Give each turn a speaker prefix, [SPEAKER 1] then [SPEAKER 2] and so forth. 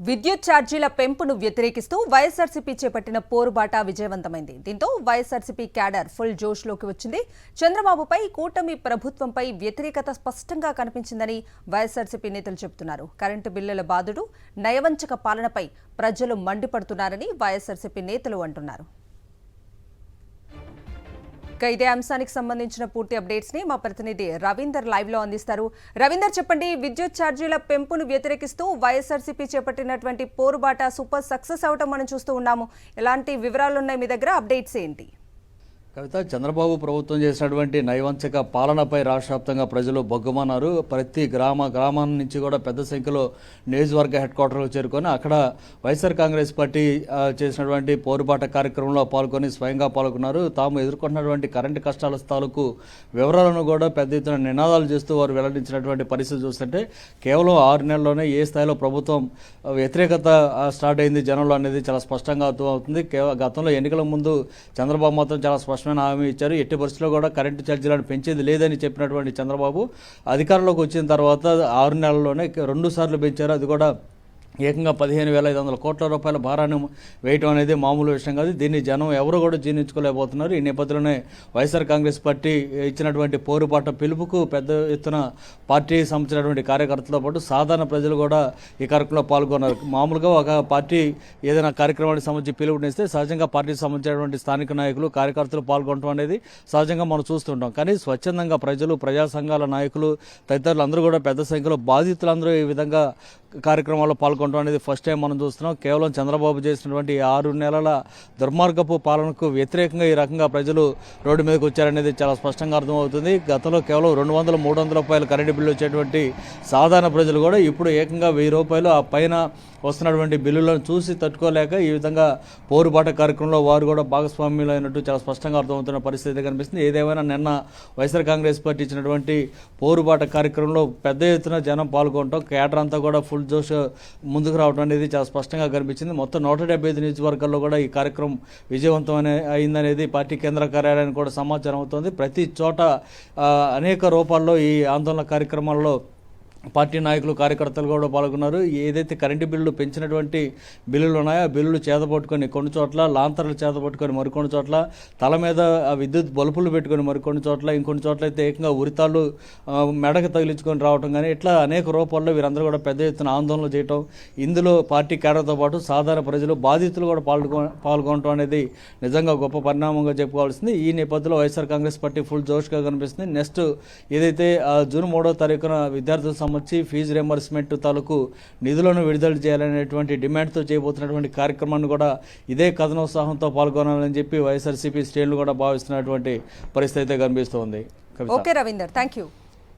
[SPEAKER 1] విద్యుత్ ఛార్జీల పెంపును వ్యతిరేకిస్తూ వైఎస్ఆర్సీపీ చేపట్టిన పోరుబాట విజయవంతమైంది. దీంతో వైఎస్ఆర్సీపీ క్యాడర్ ఫుల్ జోష్లోకి వచ్చింది. చంద్రబాబుపై కూటమి ప్రభుత్వంపై వ్యతిరేకత స్పష్టంగా కనిపించిందని వైఎస్ఆర్సీపీ నేతలు చెబుతున్నారు. కరెంటు బిల్లుల బాధుడు, నయవంచక పాలనపై ప్రజలు మండిపడుతున్నారని వైఎస్ఆర్సీపీ నేతలు అంటున్నారు. ఇదే అంశానికి సంబంధించిన పూర్తి అప్డేట్స్ ని మా ప్రతినిధి రవీందర్ లైవ్ లో అందిస్తారు. రవీందర్, చెప్పండి, విద్యుత్ ఛార్జీల పెంపును వ్యతిరేకిస్తూ వైఎస్ఆర్సీపీ చేపట్టినటువంటి పోరుబాట సూపర్ సక్సెస్ అవటం మనం చూస్తూ ఉన్నాము. ఎలాంటి వివరాలు ఉన్నాయి మీ దగ్గర? అప్డేట్స్ ఏంటి?
[SPEAKER 2] కవిత, చంద్రబాబు ప్రభుత్వం చేసినటువంటి నైవంచక పాలనపై రాష్ట్ర వ్యాప్తంగా ప్రజలు బొగ్గమన్నారు. ప్రతి గ్రామం నుంచి కూడా పెద్ద సంఖ్యలో నియోజకవర్గ హెడ్ క్వార్టర్కు చేరుకొని అక్కడ వైఎస్ఆర్ కాంగ్రెస్ పార్టీ చేసినటువంటి పోరుబాట కార్యక్రమంలో పాల్గొని స్వయంగా పాల్గొన్నారు. తాము ఎదుర్కొన్నటువంటి కరెంటు కష్టాల తాలూకు వివరాలను కూడా పెద్ద ఎత్తున నినాదాలు చేస్తూ వారు వెల్లడించినటువంటి పరిస్థితి చూస్తుంటే కేవలం 6 నెలల్లోనే ఏ స్థాయిలో ప్రభుత్వం వ్యతిరేకత స్టార్ట్ అయింది జనంలో అనేది చాలా స్పష్టంగా అర్థమవుతుంది. గతంలో ఎన్నికల ముందు చంద్రబాబు మాత్రం చాలా స్పష్టమైన హామీ ఇచ్చారు. ఎట్టి పరిస్థితుల్లో కూడా కరెంటు ఛార్జీలను పెంచేది లేదని చెప్పినటువంటి చంద్రబాబు అధికారంలోకి వచ్చిన తర్వాత 6 నెలల్లోనే 2 సార్లు పెంచారు. అది కూడా ఏకంగా 15,500 కోట్ల రూపాయల భారాన్ని వేయటం అనేది మామూలు విషయం కాదు. దీన్ని జనం ఎవరు కూడా జీర్ణించుకోలేకపోతున్నారు. ఈ నేపథ్యంలోనే వైఎస్ఆర్ కాంగ్రెస్ పార్టీ ఇచ్చినటువంటి పోరుబాట పిలుపుకు పెద్ద ఎత్తున పార్టీ సంబంధించినటువంటి కార్యకర్తలతో పాటు సాధారణ ప్రజలు కూడా ఈ కార్యక్రమంలో పాల్గొన్నారు. మామూలుగా ఒక పార్టీ ఏదైనా కార్యక్రమానికి సంబంధించి పిలుపునిస్తే సహజంగా పార్టీకి సంబంధించినటువంటి స్థానిక నాయకులు కార్యకర్తలు పాల్గొనడం అనేది సహజంగా మనం చూస్తుంటాం. కానీ స్వచ్ఛందంగా ప్రజలు, ప్రజా సంఘాల నాయకులు తదితరులు అందరూ కూడా పెద్ద సంఖ్యలో బాధితులందరూ ఈ విధంగా కార్యక్రమాల్లో పాల్గొనడం అనేది ఫస్ట్ టైం మనం చూస్తున్నాం. కేవలం చంద్రబాబు చేసినటువంటి 6 నెలల దుర్మార్గపు పాలనకు వ్యతిరేకంగా ఈ రకంగా ప్రజలు రోడ్డు మీదకి వచ్చారనేది చాలా స్పష్టంగా అర్థమవుతుంది. గతంలో కేవలం 200-300 రూపాయలు కరెంటు బిల్లు వచ్చేటువంటి సాధారణ ప్రజలు కూడా ఇప్పుడు ఏకంగా 1000 రూపాయలు ఆ పైన వస్తున్నటువంటి బిల్లులను చూసి తట్టుకోలేక ఈ విధంగా పోరుబాట కార్యక్రమంలో వారు కూడా భాగస్వామ్యులు అయినట్టు చాలా స్పష్టంగా అర్థమవుతున్న పరిస్థితి కనిపిస్తుంది. ఏదేమైనా నిన్న వైఎస్ఆర్ కాంగ్రెస్ పార్టీ ఇచ్చినటువంటి పోరుబాట కార్యక్రమంలో పెద్ద ఎత్తున జనం పాల్గొనడం, కేడర్ అంతా కూడా ఫుల్ జోష్ ముందుకు రావడం అనేది చాలా స్పష్టంగా కనిపించింది. మొత్తం 175 నియోజకవర్గాల్లో కూడా ఈ కార్యక్రమం విజయవంతం అయిందనేది పార్టీ కేంద్ర కార్యాలయానికి కూడా సమాచారం అవుతుంది. ప్రతి చోట అనేక రూపాల్లో ఈ ఆందోళన కార్యక్రమాల్లో పార్టీ నాయకులు, కార్యకర్తలు కూడా పాల్గొన్నారు. ఏదైతే కరెంటు బిల్లులు పెంచినటువంటి బిల్లులు ఉన్నాయో ఆ బిల్లులు చేతపట్టుకొని కొన్ని చోట్ల లాంతర్లు చేతపట్టుకొని మరికొన్ని చోట్ల తల మీద విద్యుత్ బల్బులు పెట్టుకొని మరికొన్ని చోట్ల, ఇంకొన్ని చోట్ల అయితే ఏకంగా ఉరితాళ్ళు మెడకు తగిలించుకొని రావడం కానీ ఇట్లా అనేక రూపాల్లో వీరందరూ కూడా పెద్ద ఎత్తున ఆందోళనలు చేయటం, ఇందులో పార్టీ కేడర్తో పాటు సాధారణ ప్రజలు, బాధితులు కూడా పాల్గొనడం అనేది నిజంగా గొప్ప పరిణామంగా చెప్పుకోవాల్సింది. ఈ నేపథ్యంలో వైఎస్ఆర్ కాంగ్రెస్ పార్టీ ఫుల్ జోష్గా కనిపిస్తుంది. నెక్స్ట్ ఏదైతే జూన్ 3వ తారీఖున విద్యార్థులకు సంబంధించి ఫీజు రియంబర్స్మెంట్ తాలూకు నిధులను విడుదల చేయాలనేటువంటి డిమాండ్తో చేయబోతున్నటువంటి కార్యక్రమాన్ని కూడా ఇదే కథనోత్సాహంతో పాల్గొనాలని చెప్పి వైఎస్ఆర్సీపీ శ్రేణులు కూడా భావిస్తున్నటువంటి పరిస్థితి అయితే కనిపిస్తోంది.
[SPEAKER 1] Okay Ravinder, thank you.